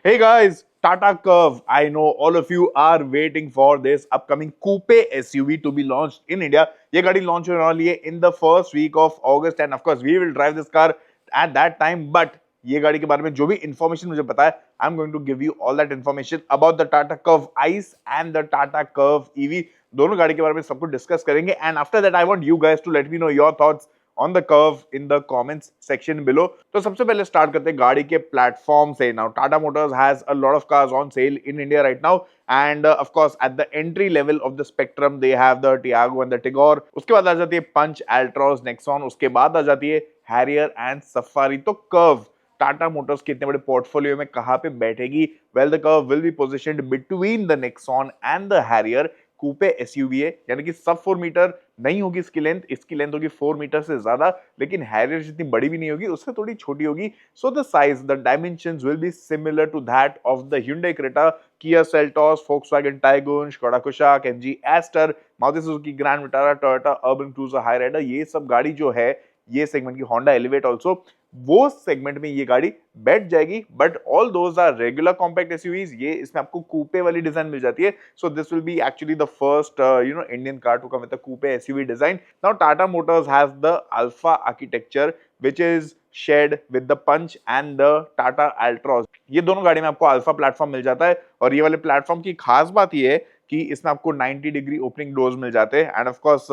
Hey guys, Tata Curve. I know all of you are waiting for this upcoming coupe SUV to be launched in India. ये गाड़ी launch होने वाली है in the first week of August and of course we will drive this car at that time. But ये गाड़ी के बारे में जो भी information मुझे पता है, I'm going to give you all that information about the Tata Curve ICE and the Tata Curve EV. दोनों गाड़ी के बारे में सब कुछ डिस्कस करेंगे and after that I want you guys to let me know your thoughts on the curve in the comments section below. तो सबसे पहले स्टार्ट करते हैं गाड़ी के प्लेटफॉर्म से। Now Tata Motors has a lot of cars on sale in India right now and of course at the entry level of the spectrum they have the Tiago and the Tigor. उसके बाद आ जाती है पंच, एल्ट्रॉस, नेक्सॉन। उसके बाद आ जाती है हैरियर एंड सफारी। तो कर्व टाटा मोटर्स के इतने बड़े पोर्टफोलियो में कहां पे बैठेगी? Well the Curvv will be positioned between the Nexon and the Harrier. Coupe SUV है यानी कि सब 4 मीटर नहीं होगी इसकी लेंथ होगी 4 मीटर से ज्यादा, लेकिन हैरियर जितनी बड़ी भी नहीं होगी, उससे थोड़ी छोटी होगी। So the size, the dimensions will be similar to that of the Hyundai Creta, Kia Seltos, Volkswagen Tiguan, Skoda Kodiaq, MG Aster, Maruti Suzuki Grand Vitara, Toyota Urban Cruiser Hyryder। ये सब गाड़ी जो है ये सेगमेंट की Honda Elevate also, वो segment में ये गाड़ी बैठ जाएगी। But all those are regular compact SUVs. ये इसमें आपको कूपे वाली डिजाइन मिल जाती है। So this will be actually the first Indian car to come with the coupe SUV design. Now Tata Motors has the Alpha architecture which is shared with the Punch and the Tata Altroz. ये दोनों गाड़ी में आपको alpha platform मिल जाता है और ये वाले प्लेटफॉर्म की खास बात ये है कि इसमें आपको 90 डिग्री ओपनिंग डोर्स मिल जाते हैं and of course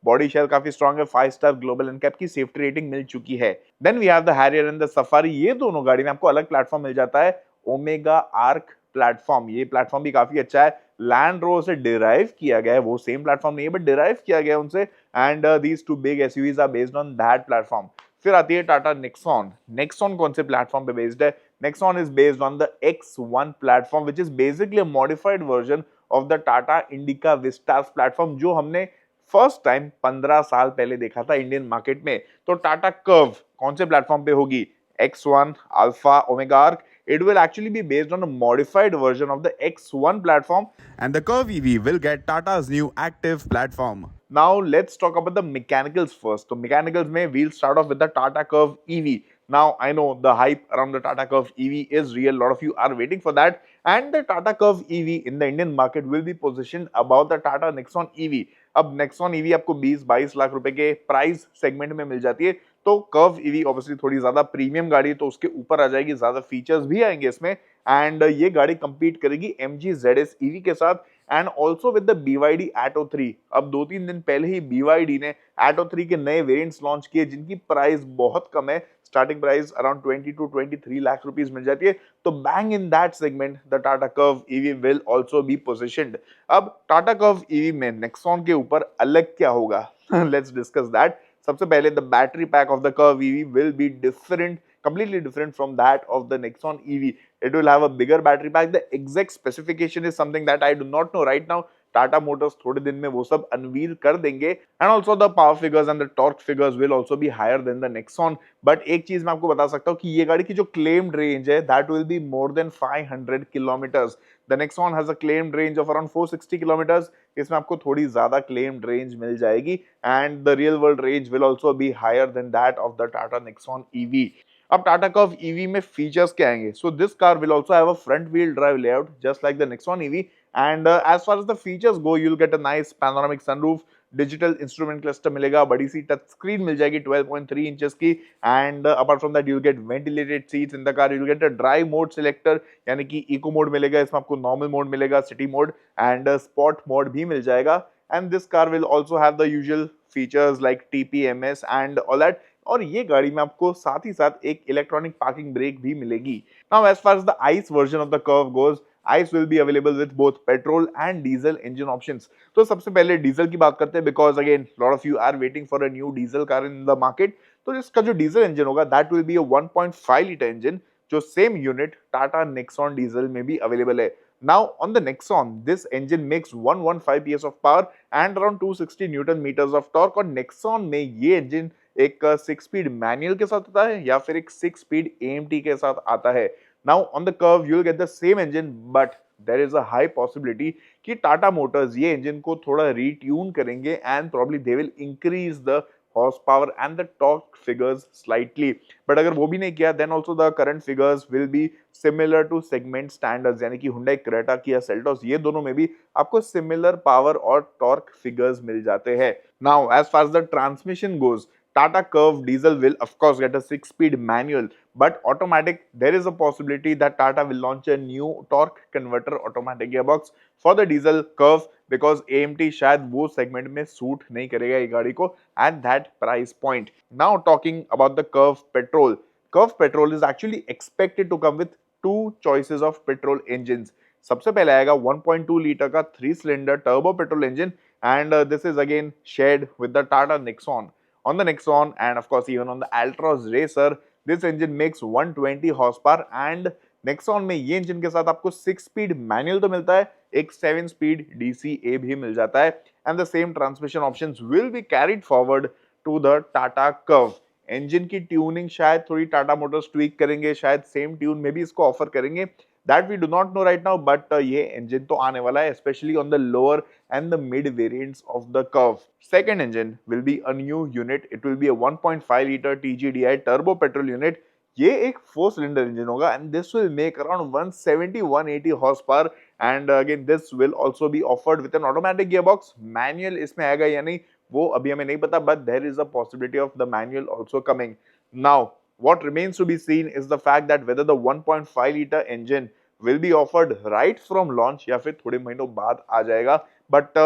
body shell काफी स्ट्रॉन्ग है। 5 स्टार ग्लोबल एनकैप की सेफ्टी रेटिंग मिल चुकी है। Then we have the Harrier and the Safari. ये दोनों गाड़ी में आपको अलग प्लेटफॉर्म मिल जाता है, ओमेगा आर्क प्लेटफॉर्म। ये प्लेटफॉर्म भी काफी अच्छा है, लैंड रोवर से डिराइव किया गया है। वो सेम प्लेटफॉर्म नहीं है बट डिराइव किया गया है उनसे and these two big SUVs are based on that platform. फिर आती है टाटा नेक्सॉन। नेक्सॉन कौन से प्लेटफॉर्म पे बेस्ड है? Nexon is based on the X1 platform which is basically a modified version of the Tata indica Vistas platform, जो हमने first time 15 साल पहले देखा था इंडियन मार्केट में। तो टाटा कर्व कौन से प्लेटफॉर्म पे होगी? X1, alpha, omega arc. It will actually be based on a modified version of the X1 platform, and the Curve EV will get Tata's new active platform. Now let's talk about the mechanicals first. So mechanicals में we'll start off with the Tata Curve EV. Now I know the hype around the Tata Curve EV is real. A lot of you are waiting for that, and the Tata Curve EV in the Indian market will be positioned above the Tata Nexon EV. अब Nexon EV आपको 20-22 लाख रुपए के price segment में मिल जाती है। तो Curvv EV obviously थोड़ी ज्यादा प्रीमियम गाड़ी, तो उसके ऊपर आ जाएगी, ज्यादा फीचर्स भी आएंगे इसमें एंड ये गाड़ी कंपीट करेगी MG ZS ईवी के साथ and also with the BYD Atto 3। अब 2-3 दिन पहले ही BYD ने Atto 3 के नए वेरिएंट्स लॉन्च किए जिनकी प्राइस बहुत कम है, starting price around 20 to 23 lakh rupees मिल जाती है। तो bang in that segment the Tata curve EV will also be positioned. अब टाटा कर्व ईवी में नेक्सॉन के ऊपर अलग क्या होगा? Let's discuss that. सबसे पहले the battery pack of the Curvv EV will be different, completely different from that of the Nexon EV. It will have a bigger battery pack. The exact specification is something that I do not know right now. Tata Motors थोड़े दिन में वो सब unveil कर देंगे and also the power figures and the torque figures will also be higher than the Nexon. But एक चीज मैं आपको बता सकता हूँ कि ये गाड़ी की जो क्लेम्ड रेंज है that will be more than 500 kilometres. The Nexon has a claimed range of around 460 kilometres. इसमें आपको थोड़ी ज्यादा क्लेम्ड रेंज मिल जाएगी and the real world range will also be higher than that of the Tata Nexon EV. अब Tata curve EV में features क्या आएंगे? So this car will also have a front wheel drive layout just like the Nexon EV and as far as the features go you will get a nice panoramic sunroof, digital instrument cluster मिलेगा, बड़ी सी touch screen मिल जाएगी 12.3 inches की and apart from that you will gate ventilated seats in the car. You will get a drive mode selector यानी कि eco mode मिलेगा, इसमें आपको normal mode मिलेगा, city mode and spot mode भी मिल जाएगा and this car will also have the usual features like TPMS and all that. और ये गाड़ी में आपको साथ ही साथ एक इलेक्ट्रॉनिक पार्किंग ब्रेक भी मिलेगी। Now as far as the ICE version of the Curve goes, ICE will be available with both petrol and diesel engine options. तो सबसे पहले डीजल की बात करते हैं because again lot of you are waiting for a new diesel car in the market. तो इसका जो डीजल इंजन होगा that will be a 1.5 litre engine जो same unit Tata Nexon diesel में भी अवेलेबल है। Now on the Nexon, this engine makes 115 PS of power and around 260 Newton meters of torque। और Nexon में ये इंजन एक 6 speed manual के साथ आता है या फिर एक 6 स्पीड AMT के साथ आता है। Now on the curve you will get the same engine but there is a high possibility कि टाटा मोटर्स ये इंजन को थोड़ा रीट्यून करेंगे and probably they will increase the horsepower and the torque figures slightly, but अगर वो भी नहीं किया then also the current figures will be similar to segment standards, यानी कि हुंडई क्रेटा, किया सेल्टोस, ये दोनों में भी आपको सिमिलर पावर और टॉर्क फिगर्स मिल जाते हैं. Now as far as the transmission goes, Tata Curve diesel will of course get a 6-speed manual, but automatic. There is a possibility that Tata will launch a new torque converter automatic gearbox for the diesel Curve, because AMT शायद वो segment में suit नहीं करेगा ये गाड़ी को at that price point. Now talking about the Curve petrol. Curve petrol is actually expected to come with two choices of petrol engines. सबसे पहले आएगा 1.2 लीटर का 3 cylinder turbo petrol engine, and this is again shared with the Tata Nexon. On the Nexon and of course even on the Altroz Racer, this engine makes 120 horsepower, and Nexon में ये engine के साथ आपको 6 speed manual तो मिलता है, एक 7 speed DCA भी मिल जाता है, and the same transmission options will be carried forward to the Tata Curve. Engine की ट्यूनिंग शायद थोड़ी टाटा मोटर्स ट्वीक करेंगे, शायद सेम ट्यून में भी इसको ऑफर करेंगे, that we do not know right now, but ये engine तो आने वाला है, especially on the lower and the mid variants of the Curve. Second engine will be a new unit. It will be a 1.5 liter TGDI turbo petrol unit. ये एक 4 cylinder engine होगा, and this will make around 170-180 horsepower, and again this will also be offered with an automatic gearbox. Manual इसमें आएगा या नहीं वो अभी हमें नहीं पता, but there is a possibility of the manual also coming. Now what remains to be seen is the fact that whether the 1.5 liter engine will be offered right from launch या फिर थोड़े महीनों बाद आ जाएगा, but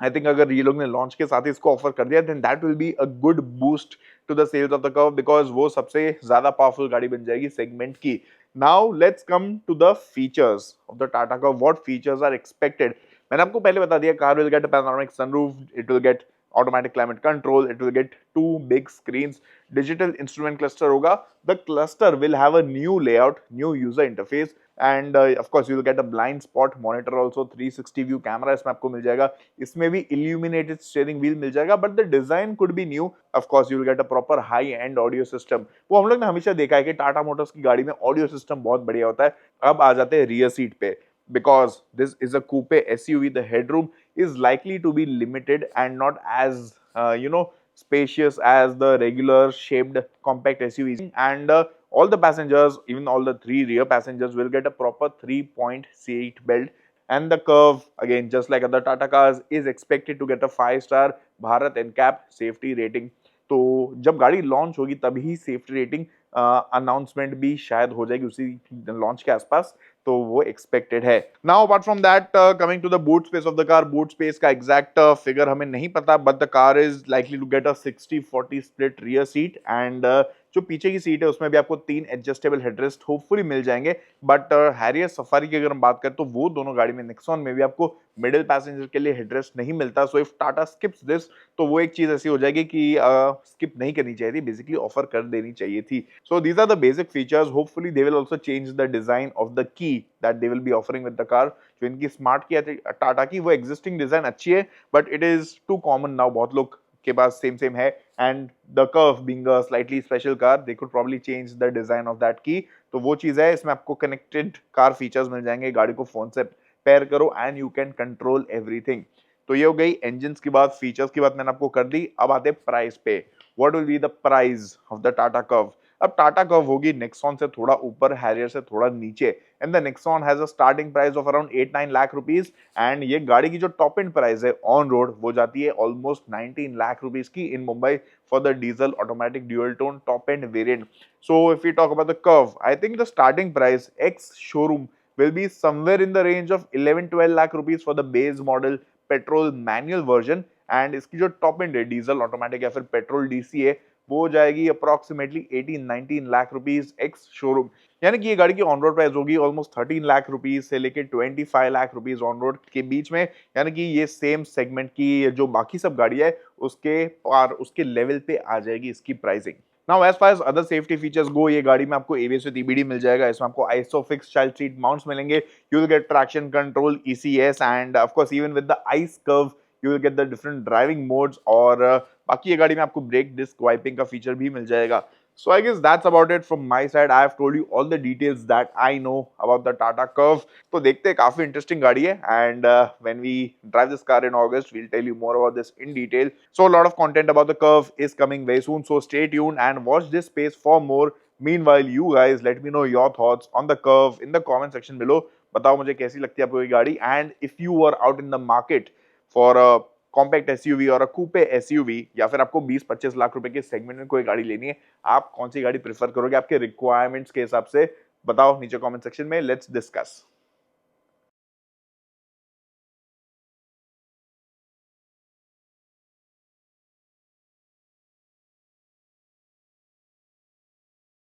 I think अगर ये लोग ने लॉन्च के साथ ही इसको ऑफर कर दिया then that will be a good boost to the sales of the Curve, because वो सबसे ज्यादा पावरफुल गाड़ी बन जाएगी सेगमेंट की. Now let's come to the features of the Tata Curve. What features are expected? मैंने आपको पहले बता दिया, car will get a panoramic sunroof, it will get automatic climate control, it will get 2 big screens, digital instrument cluster होगा. The cluster will have a new layout, new user interface, and of course you will get a blind spot monitor also, 360 view camera इसमें आपको मिल जाएगा, इसमें भी illuminated steering wheel मिल जाएगा, but the design could be new. Of course you will get a proper high end audio system. वो हम लोग ने हमेशा देखा है कि टाटा मोटर्स की गाड़ी में ऑडियो सिस्टम बहुत बढ़िया होता है. अब आ जाते हैं रियर सीट पे. Because this is a coupe SUV, the headroom is likely to be limited and not as spacious as the regular shaped compact SUVs, and all the passengers, even all the 3 rear passengers, will get a proper 3-point seat belt, and the Curve, again just like other Tata cars, is expected to get a 5-star Bharat NCAP safety rating. तो जब गाड़ी launch होगी तभी safety rating announcement भी शायद हो जाएगी उसी लॉन्च के आसपास, तो वो एक्सपेक्टेड है. Now apart from that, coming to the boot space of the car, boot space का एग्जैक्ट फिगर हमें नहीं पता, but the car is likely to get a 60-40 split rear seat, and जो पीछे की सीट है उसमें भी आपको 3 एडजस्टेबल हेडरेस्ट होपफुली मिल जाएंगे. बट हैरियर सफारी की अगर हम बात करें तो वो दोनों गाड़ी में, नेक्सॉन में भी आपको मिडिल पैसेंजर के लिए हेडरेस्ट नहीं मिलता. So if Tata skips this, तो वो एक चीज ऐसी हो जाएगी कि स्किप नहीं करनी चाहिए थी, बेसिकली ऑफर कर देनी चाहिए थी. So these are the basic features. Hopefully they will also change the design of the key that they will be offering with the car. जो इनकी स्मार्ट की है टाटा की, वो एग्जिस्टिंग डिजाइन अच्छी है, but it is too common now. बहुत लोग के पास सेम है, and the Curve being a slightly special car, they could probably change the design of that key. तो वो चीज है. इसमें आपको कनेक्टेड कार फीचर्स मिल जाएंगे, गाड़ी को फोन से पेयर करो and you can control everything. तो ये हो गई इंजन की बात, फीचर्स की बात मैंने आपको कर दी. अब आते हैं प्राइस पे. What will be the price of the Tata curve? अब टाटा कर्व होगी नेक्सॉन से थोड़ा ऊपर, हैरियर से थोड़ा नीचे, and the Nexon has a starting price of around 8-9 lakh rupees, and ये गाड़ी की जो टॉप एंड प्राइस है ऑन रोड वो जाती है ऑलमोस्ट 19 लाख रुपीस की in Mumbai for the diesel automatic dual tone top end variant. So if you talk about the Curvv, I think the starting price ex showroom will be somewhere in the range of 11-12 lakh rupees for the base model petrol manual version, and इसकी जो top and है diesel automatic या फिर petrol DCA, वो जाएगी approximately 18-19 lakh rupees ex showroom. यानी कि ये गाड़ी की ऑन रोड प्राइस होगी ऑलमोस्ट 13 लाख रुपीस से लेके 25 लाख रुपीस ऑन रोड के बीच में. यानी कि ये सेम सेगमेंट की जो बाकी सब गाड़ी है उसके पार, उसके लेवल पे आ जाएगी इसकी pricing. Now as far as other safety features go, ये गाड़ी में आपको ABS with EBD मिल जाएगा, इसमें आपको ISOFIX child seat mounts मिलेंगे, you will get traction control, ECS, and of course even with the ICE curve you will get the different driving modes, और बाकी ये गाड़ी में आपको ब्रेक डिस्क वाइपिंग का फीचर भी मिल जाएगा. So I guess that's about it from my side. I have told you all the details that I know about the Tata Curve. तो देखते हैं, काफी इंटरेस्टिंग गाड़ी है and when we drive this car in August, we'll tell you more about this in detail. So a lot of content about the Curve is coming very soon. So stay tuned and watch this space for more. Meanwhile, you guys let me know your thoughts on the Curve in the comment section below. बताओ मुझे कैसी लगती है आपको ये गाड़ी, and if you are out in the market for a compact SUV और कूपे SUV, या फिर आपको 20-25 लाख रुपए के सेगमेंट में कोई गाड़ी लेनी है, आप कौन सी गाड़ी प्रेफर करोगे आपके रिक्वायरमेंट्स के हिसाब से? बताओ नीचे कमेंट सेक्शन में, लेट्स डिस्कस।